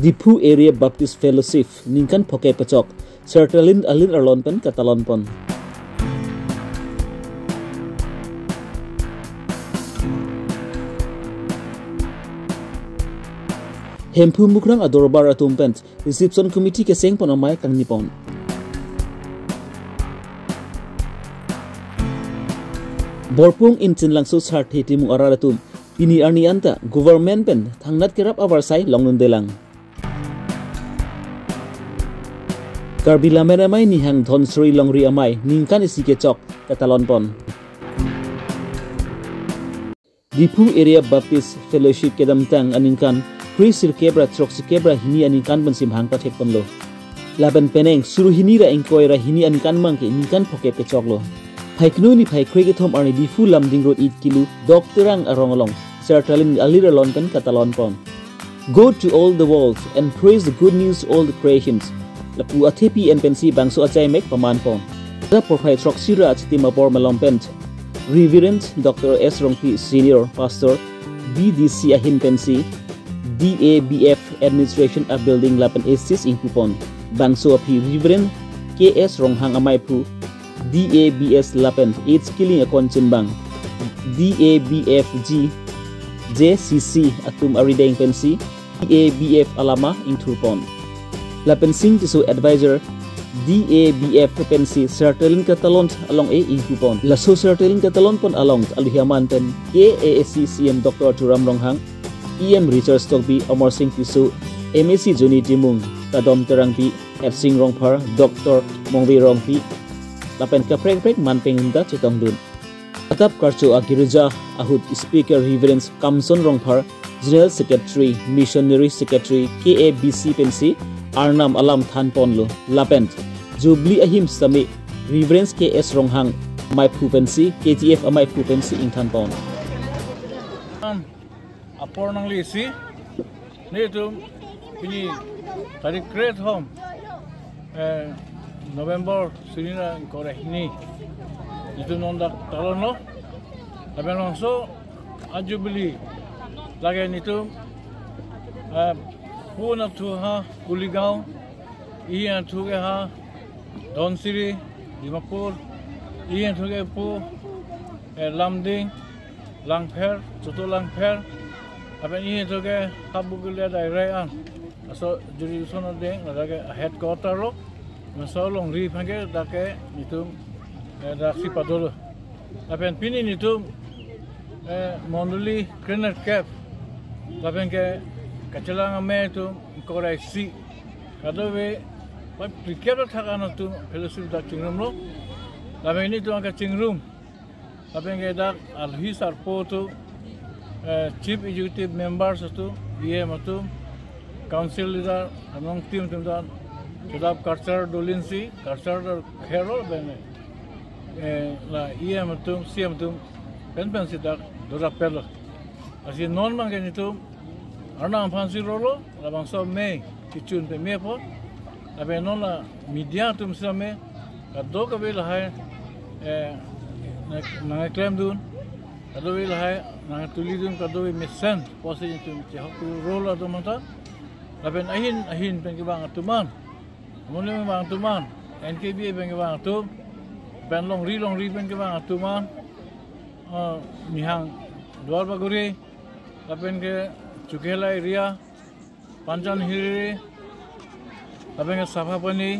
Dipu Area Baptist Fellowship ningkan poke pecok sertalin alin arlon pen katalon pon. Hempu mukrang adorbar atumpent reception committee keseng pon amai kang nipon. Borpung intin langsu sart heti mu araratum ini arni anta government pen thangnat kerap avarsai longnun delang. Karbi Longri nihang Karbi Longri Amai ningkan isi kecok katalon pon. Dipu Area Baptist Fellowship kedamtang aningkan Kri sirkebra trok sikebra hini aningkan pensim hang patek pon lo. Laban peneng suruh hini ra engkoi ra hini aningkan mangke ningkan poke kecok lo. Paiknu ni pai kri ketom arni Dipu Lamding Road 8 kilo dokterang arong-along sertalin alira lon pen katalon pon. Go to all the world and praise the good news to all the creations. Lapu athepi en pensi bangso acai mek paman pon. Da profai trok sira achti mapor melompent. Reverend Dr. S. Rongpi Senior Pastor BDC ahin pensi DABF Administration a building lapan esis ingpupon. Bangso api Reverend KS Ronghang amai pu DABS lapan 8 skilling akon cimbang. DABFG JCC atum arideng pensi DABF alama ingtupon. Lapensing tisu advisor DABF pensi sertalin katalon along ingkupon. Laso sertalin katalon pon along aluhiaman pen KASC CM Dr. Turam Ronghang EM Research Tokbi Amor Singh tisu MSc Juni Timung Tadom Terangpi Sing Rongphar Dr. Mongwi Rongpi lapen kaprek-prek manpeng hunda cetong dun. Atap karcho agirja ahud speaker Reverend Kamson Rongphar General Secretary Missionary Secretary KABC pensi Arnam alam than pon lo lapent jubli ahim sami Reverend KS Ronghang mai pupensi KTF amai pupensi ing than pon apor nang lisi ni tu ini tadi create home November sinina koreh ni itu nondak talon lo tapi langsung ajubli lagi itu Puna tuha Kuligau, iyan tuge ha Donsiri, Dimapur, iyan tuge pu Lamding, Langpher, Tutu Langpher, apa iyan tuge Habugulya Dairean, so jadi sono deng, lagi headquarter lo, masuk Longri panggil dake itu daksi padolo, apa pini itu Monduli Cleaner Cap, apa ke Kacelang ame tu korai si, kado we, apa prikir thakana tu fellowship dak cingrum lo, tapi ini tu angkat cingrum, tapi yang dak alhis arpo tu chief executive members tu, dia matu council leader, among tim dan sedap culture dolinsi, culture hero bene, la ia matu siam tu pen sidak dora pelo, asyik non mangken itu. Arna fancy rolo, labang so me kicun pe me po, tapi nola media tum sama, kado kabil hai, nang klaim dun, kado kabil hai, nang tuli dun kado kabil mesen, posisi tum cihok rolo tu mata, tapi ahin pengibang atuman, mulai bang atuman, NKB pengibang atum, pen Longri pengibang atuman, nihang luar baguri, tapi ke Chukela area, Panjan Hiri, Abang Sapapani,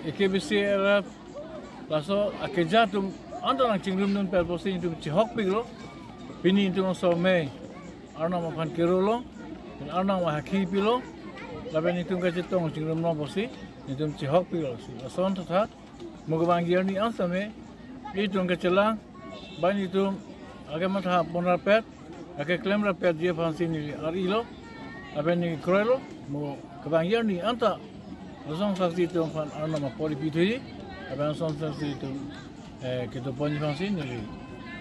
EKBC area, laso akeja tu anda nang cingrum nun perposi itu cihok piglo, pini itu so me, arna makan kirolo, dan arna mahaki pilo, laben itu kacetong cingrum no posi, itu cihok piglo, laso anta tha, mugabang giarni ansame, itu kacelang, ban itu agak mata ponarpet. Akan klaim rapat dia fansi ni arilo, apa ni kroelo, mo kebanyakan ni anta, langsung saksi itu fan arna ma poli pitui, apa langsung saksi itu kita punya fansi ni,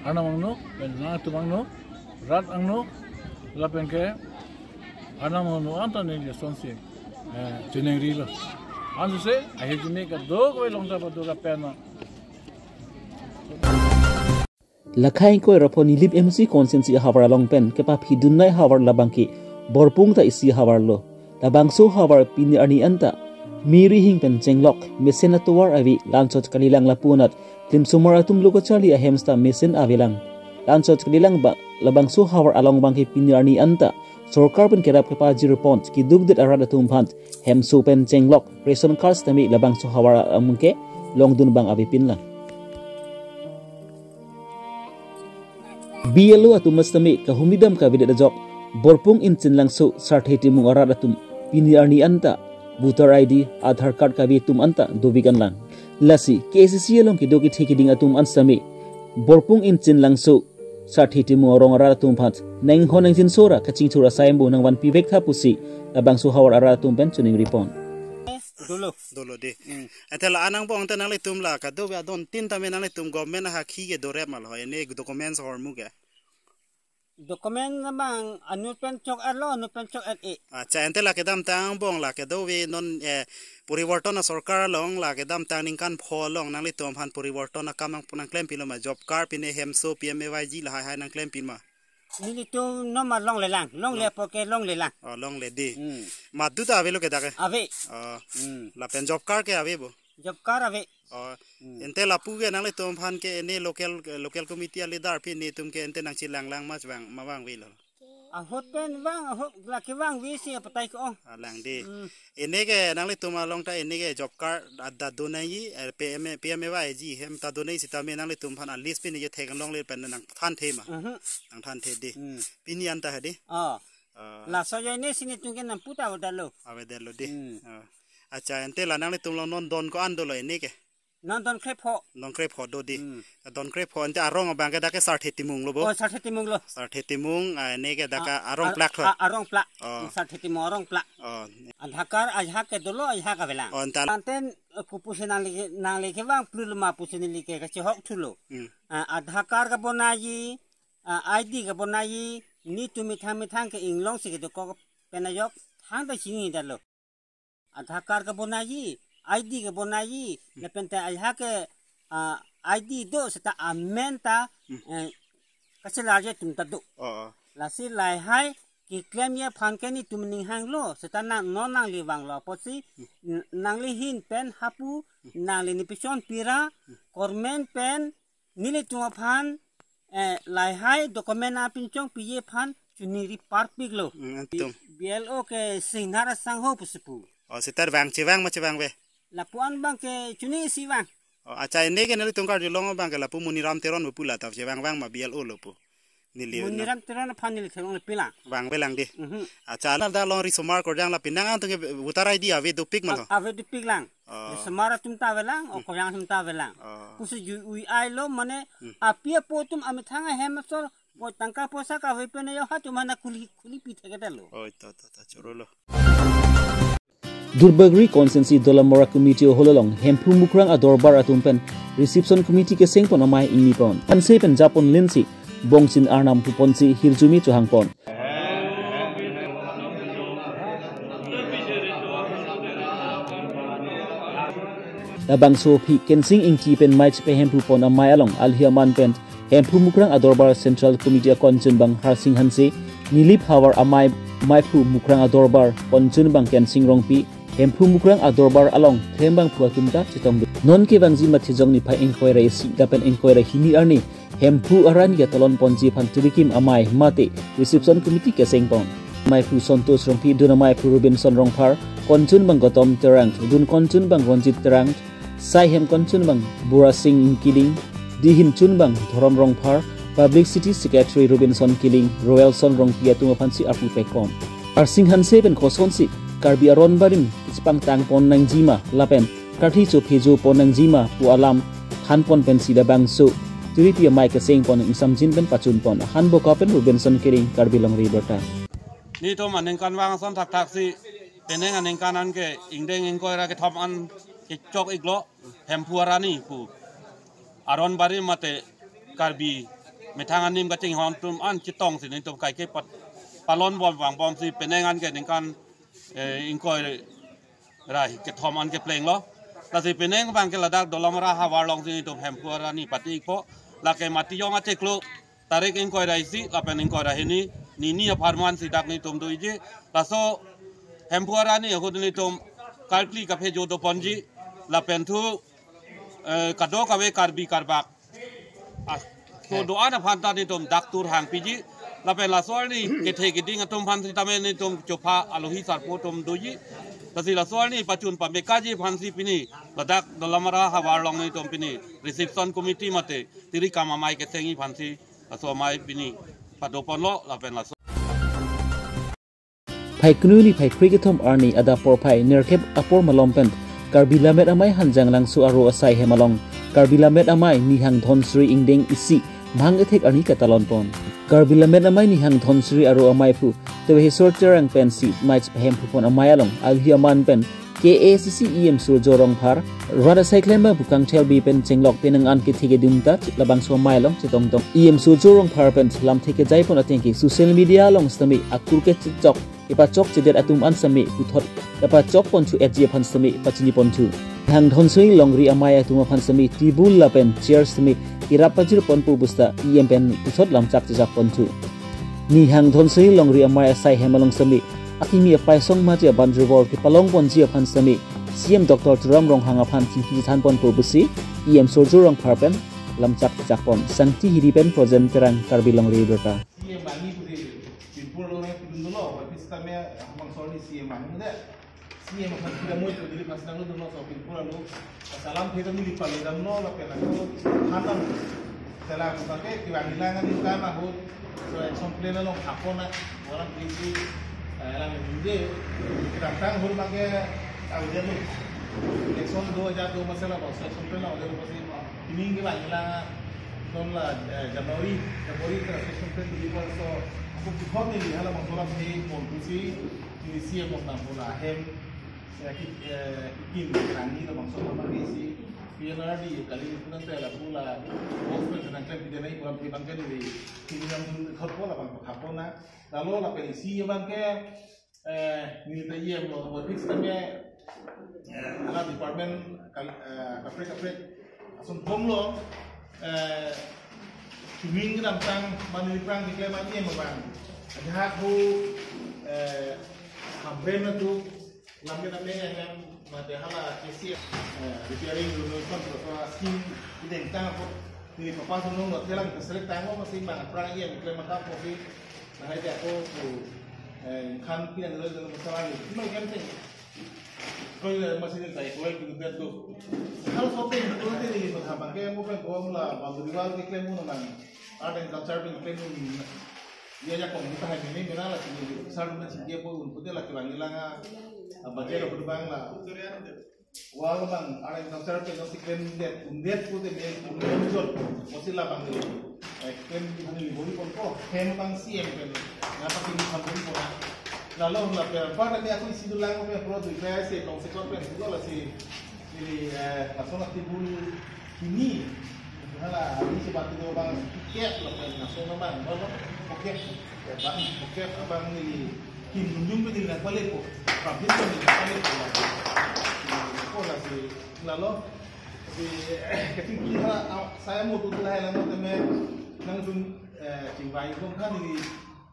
arna mangno, benar tu mangno, rat angno, lapen ke, arna mangno anta ni langsung si, jeneng rilo, anta se, akhir jenis kadok we long tapat dua pena. Lakai koi raponi lip MC konsensi hawar long pen kepa phidun nai hawar labangki borpung ta isi hawar lo labangso hawar pini arni anta miri hing pen chenglok mesin atuwar awi lanchot kalilang lapunat tim sumar atum logo charli a hemsta mesin avilang lanchot kalilang ba labangso hawar along bangki pini arni anta Sorkar pen kerap kepa 0 points ki dugdet arada tumphant hem pen chenglok ration cards tami labang so hawara amungke longdun bang abipin lang BLO atumas tami kahumidam ka bidet jok borpung inchin lang so sartheti mung arada tum pini arni anta voter ID Aadhaar card ka bi tum anta dobigan lang lasi KCC long ki doki theki ding atum ansami borpung inchin lang so Sartheti mu orang arah tumpat neng honeng tin sora kacing cura sayembu nang wan pivek tha pusi labang su hawar arah tumpen cuning ripon dolo de atela anang bong tan nang tum la ka do ba don tin ta men nang tum government ha khi ge do rep mal hoy ne documents hor mu ge dokumen namang anu pen chok alo anu pen chok e acha entela ke dam tang bong la ke do we non puriwartona sarkar long la ke dam tang ning kan pho long nang tum han puriwartona kamang punang claim piloma job card pine hemso PMAYG la hai nang claim pilma ni tu nomor long le lang long le poke long le lang long le de madu ta ave lo ke da ke ave la pen job card ke ave bo job card ave ente la puge nang tum han ke ne local committee le dar pin ne tum ke ente nang chilang lang mas bang ma bang we lo ahot pen bang ahot la ke bang wi si patai ko lang de ene ke nang tum long ta ene ke job card da donai PMAYG hem ta donai sita me nang tum han list pin ye thek long le pen nang than the ma nang than the de pin yan ta de la so ye ne sini tung ke nam puta wadalo ave de lo de acha ente la nang tum long non don ko andolo ene ke non don krep ho do di don krep ho ante arong bang ke da ke sartheti mung lo bo sartheti mung lo sartheti mung ne ke da ka arong plak tho arong plak sartheti mung arong plak adhakar ajha ke dolo ajha ka belang anten kupusinang le ke bang plulma pusin li ke che hok thulo adhakar ka bonayi ID ka bonayi ni tu mithang ke inglong se ke do ko penayok thang da singi dalo adhakar ka bonayi ID ke bonayi lepente ajha ke ID do seta amenta kaselaje tum tadu lasi lai hai ki claim ya phan ke ni tum ning hang lo seta na no nang li wang lo posi nang li hin pen hapu nang li ni pison pira kormen pen nile tu phan lai hai dokumen a pin chong piye phan chuniri parpik lo BLO ke singhara sang ho pusipu setar bang chewang ma chewang be lapuan bang ke chuni si bang acha ene ke nali tungkar dilong bang ke lapu muniram teron bepula ta bang ma BLO lopu nili muniram teron phanil therong pila bang belang de acha na da long ri somar ko jang la pinang ang tunge utarai dia ave do pik mal ave do pik lang somara tum ta velang o ko yang tum ta velang pusu ui ai lo mane apia potum amithanga hemsor bo tangka posa ka ve pene yo hatu mana kuli pi theke dalo ta chorolo Durbagri Consensi Dolamora Committee hololong hempu mukrang adorbar atumpen reception committee ke sengpon amai inipon anse pen Japon Linsi bongsin arnam puponsi hirjumi chuhangpon labang sopi kensing ingki pen match pe hempu pon amai along alhiaman pen hempu mukrang adorbar central committee konchun bang harsing hanse nilip hawar amai maipu mukrang adorbar konchun bang kensing rongpi hempu mukrang adorbar along thembang puatumta chitong non ke bangji mathijong ni phai inquiry si dapen inquiry hini arni hempu aran ya talon ponji phan tubikim amai mate reception committee ke sengpon mai pu sontos rongpi duna mai pu robinson rongphar konchun bang gotom terang dun konchun bang ronjit terang sai hem konchun bang bura sing kiling dihin chun bang thorom rongphar publicity secretary robinson kiling royal son rongpi atuma phansi apu pekon arsing hanse ben khosonsi Karbi aron barim ispang tang pon nang jima lapen karthi chu pheju pon nang jima pu alam han pon pen sida bangsu turipi mai ka seng pon isam jin ben pachun pon han bo kapen Robinson Kiring Karbi Longri Abirta ni to manen kan wang son thak si teneng anen kanan ke ingdeng ingkoi ra ke thom an ke chok iglo hempu arani pu aron barim mate Karbi metang anim ka ting hon tum an chitong sin to kai ke pat palon bom wang bom si penengan ke ningkan ingkoi rai ke thoman ke pleng lo la si peneng bang ke ladak dolomara hawar long sin to hempuara ni pati ko la ke mati yong ate klo tarik ingkoi rai si la pen ingkoi rai ni Nini aparman sidak ni tom doiji laso hempuara ni aku ni tom kalkli kafe jodo ponji la pentu kado kawe karbi karbak so doa na phanta ni tom daktur hang piji la pen la sol ni kethe giding atom phan sitame ni tom chopa alohi sarpo tom doji kasi la sol ni pachun pamekaji phansi pini ladak dolamara hawar long ni tom pini reception committee mate tiri kama mai ketengi phansi aso mai pini padopon lo la pen la Pai knuni pai kriketom arni ada por pai nerkep apor malompen Karbi lamet amai hanjang lang su aro asai hemalong Karbi lamet amai nihang thonsri ingdeng isi mang ethek arni katalon pon Karbi lamet amai nihang thonsri aro amai pu tewe hisor terang pensi mites pahem pu pon amai along alhi aman pen KACC EM sur jorong par rada cyclemba bukang chelbi pen chenglok penang an ke thige dumta labang so mai long chitong tong EM sur jorong par pen lam thike jai pon atengki social media long stami akur ke chok ipa chok chedet atum an sami puthot ipa chok pon chu edje phan sami pachini pon chu hang dhonsui longri amaya tuma phan sami tibul la pen chair sami irapajir pon pu busta EM pen puthot lam chak chak pon chu ni hang dhonsui longri amaya sai hemalong sami Akimi apai song maji bandribor ki palong pon ji aphan sami CM Dr. Turam rong hang aphan ki than pon pubusi EM soju rong pharpen lamchak chak pon sangti hiripen projen terang Karbi Longri Abirta CM mani puri pinpur lo ne pindulo tapi sistemnya hamang soli CM mani de CM aphan tidak moi to dili pasang lo duno so pinpur lo salam pheda mili pale damno la pena ko hanam salam pake kiwang hilangan di kana ho so komplain lo hapona orang pisi alam ini kadang-kadang hulu pakai awalnya tu election 2002 masalah bahasa sampai lah ada pasti ini ke banyak lah tahun lah Januari terus sampai tu juga so aku pikir ni hal yang masalah ni polisi polisi yang mau pula hem ikin kerani tu maksud apa ni si PNRD kali itu nanti ada pula hospital nanti di dalam kurang di bangkai di sini yang khotbah lah bangkai khapona lalu lah polisi yang bangkai militer yang berfix tapi ala department kapret asum pomlo tuwing dalam tang manipang diklaim aja yang membang jahat bu kampen itu lambe yang mata hala kesi repairing dulu kan beberapa skim di tang apa di papa sunung nggak telang keselak tang masih bang perang yang diklaim mata kopi nah itu aku kan kita dalam masalah ini cuma kan sih kalau masih ada kau itu juga tu kalau sampai betul betul ini macam apa kayak mungkin kau mula bantu rival diklaim pun namanya ada yang conservative diklaim pun dia aja kau kita hari ini kenal lah sih sarung macam dia pun untuk dia lagi lagi lah baca lo berbang lah walaupun bang ada yang conservative yang diklaim dia pun dia muncul masih lah bang klaim di bawah pun kok hem bang CM kan ngapa kini sampai pun lalu lah pada ni aku isi dulu aku punya produk saya sih kalau sekolah pun itu lah si nasional tibul ini lah ini sebab itu bang tiket lah nasional bang oke abang ni kim junjung pun tidak boleh po profit pun tidak boleh po lah si lalu si ketika saya mau tutup lah lalu temen nang tu cingbai pun kan ini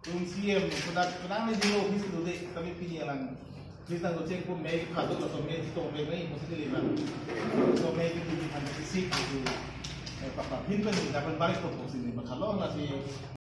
CM sudah ni di office tu deh kami pilih lang kita tu cek pun make kado lah so make itu make ni mesti dilihat so make itu di mana sisi itu papa pin pun dapat balik pun sini kalau lah si